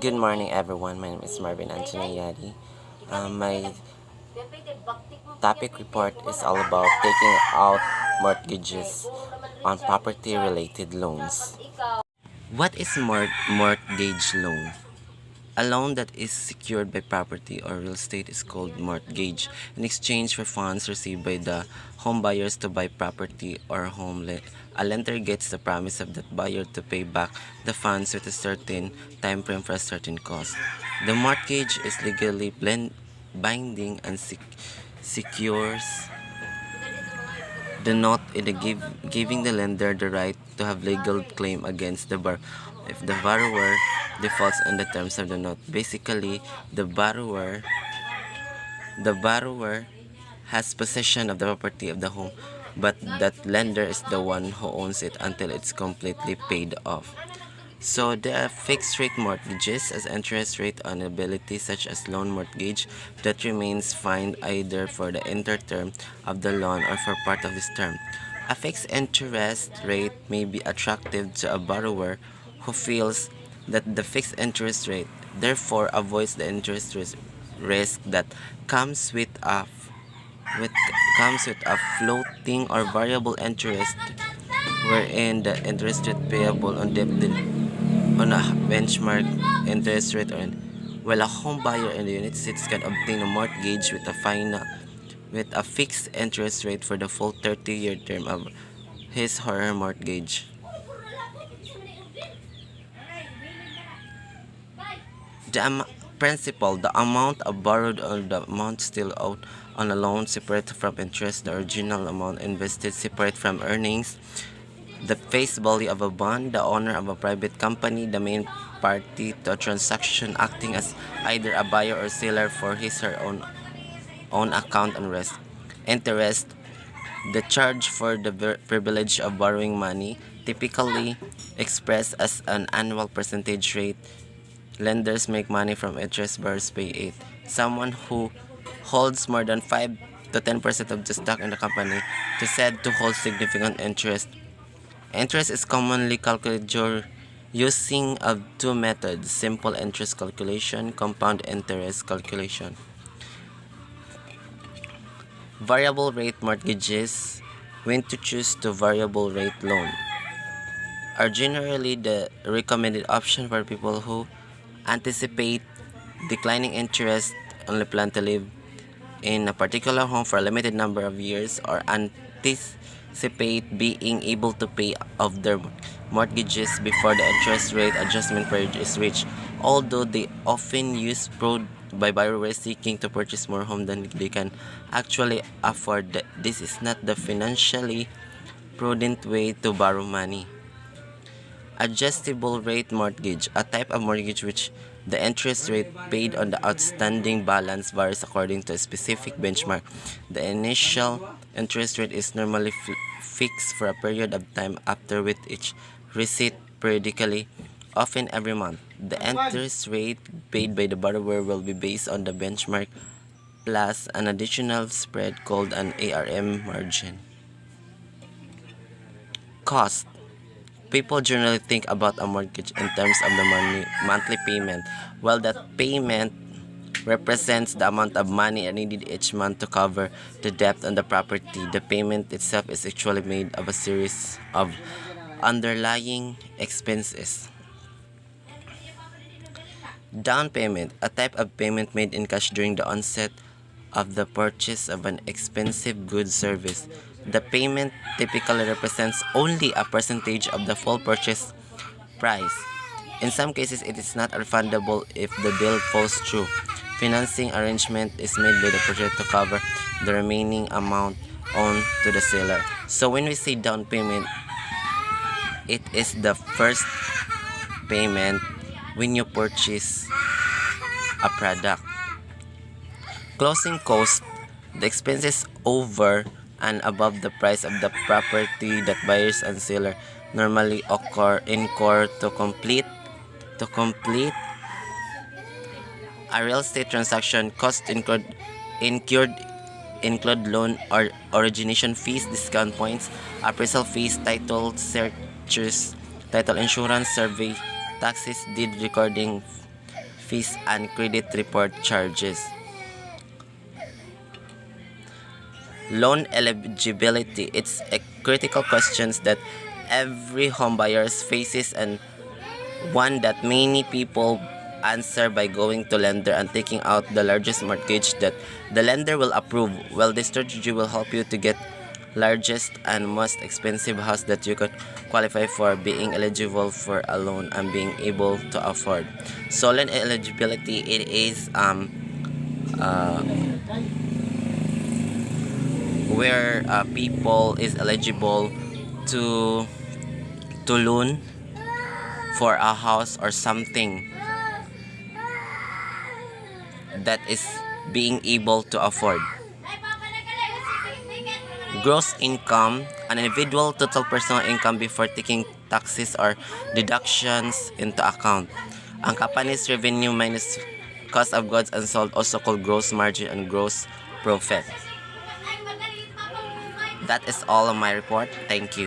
Good morning, everyone. My name is Marvin Anthony Yadi. My topic report is all about taking out mortgages on property related loans. What is mortgage loan? A loan that is secured by property or real estate is called mortgage. In exchange for funds received by the home buyers to buy property or home, a lender gets the promise of that buyer to pay back the funds with a certain time frame for a certain cost. The mortgage is legally binding and secures the note in giving the lender the right to have legal claim against the borrower if the borrower defaults on the terms of the note. Basically, the borrower has possession of the property of the home, but that lender is the one who owns it until it's completely paid off. So there are fixed rate mortgages as interest rate on liabilities such as loan mortgage that remains fixed either for the entire term of the loan or for part of this term. A fixed interest rate may be attractive to a borrower who feels that the fixed interest rate therefore avoids the interest risk that comes with a floating or variable interest wherein the interest rate payable on debt on a benchmark interest rate earned, while a home buyer in the United States can obtain a mortgage with a fixed interest rate for the full 30-year term of his or her mortgage. The principal, the amount of borrowed or the amount still owed on a loan separate from interest, the original amount invested separate from earnings, the face value of a bond, the owner of a private company, the main party to a transaction acting as either a buyer or seller for his or her own account and risk. Interest, the charge for the privilege of borrowing money, typically expressed as an annual percentage rate. Lenders make money from interest, borrowers pay it. Someone who holds more than 5 to 10% of the stock in the company is said to hold significant interest. Interest is commonly calculated using of two methods: simple interest calculation, compound interest calculation. Variable rate mortgages, when to choose the variable rate loan, are generally the recommended option for people who anticipate declining interest, only plan to live in a particular home for a limited number of years, or anticipate being able to pay off their mortgages before the interest rate adjustment period is reached. Although they often use by borrowers seeking to purchase more home than they can actually afford, this is not the financially prudent way to borrow money. Adjustable rate mortgage, a type of mortgage which the interest rate paid on the outstanding balance varies according to a specific benchmark. The initial interest rate is normally fixed for a period of time, after which each receipt periodically, often every month. The interest rate paid by the borrower will be based on the benchmark plus an additional spread called an ARM margin. Cost. People generally think about a mortgage in terms of the monthly payment. While that payment represents the amount of money needed each month to cover the debt on the property, the payment itself is actually made of a series of underlying expenses. Down payment, a type of payment made in cash during the onset of the purchase of an expensive good service. The payment typically represents only a percentage of the full purchase price. In some cases, it is not refundable if the deal falls through. Financing arrangement is made by the purchaser to cover the remaining amount owed to the seller. So when we say down payment, it is the first payment when you purchase a product. Closing cost, the expenses over and above the price of the property that buyers and seller normally incur to complete a real estate transaction. Costs incurred include loan or origination fees, discount points, appraisal fees, title searches, title insurance, survey, taxes, deed recording, fees, and credit report charges. Loan eligibility. It's a critical question that every homebuyer faces and one that many people answer by going to lender and taking out the largest mortgage that the lender will approve. Well, this strategy will help you to get largest and most expensive house that you could qualify for, being eligible for a loan and being able to afford. So loan eligibility, it is where people is eligible to loan for a house or something that is being able to afford. Gross income, an individual total personal income before taking taxes or deductions into account. Ang company's revenue minus cost of goods and sold, also called gross margin and gross profit. That is all of my report. Thank you.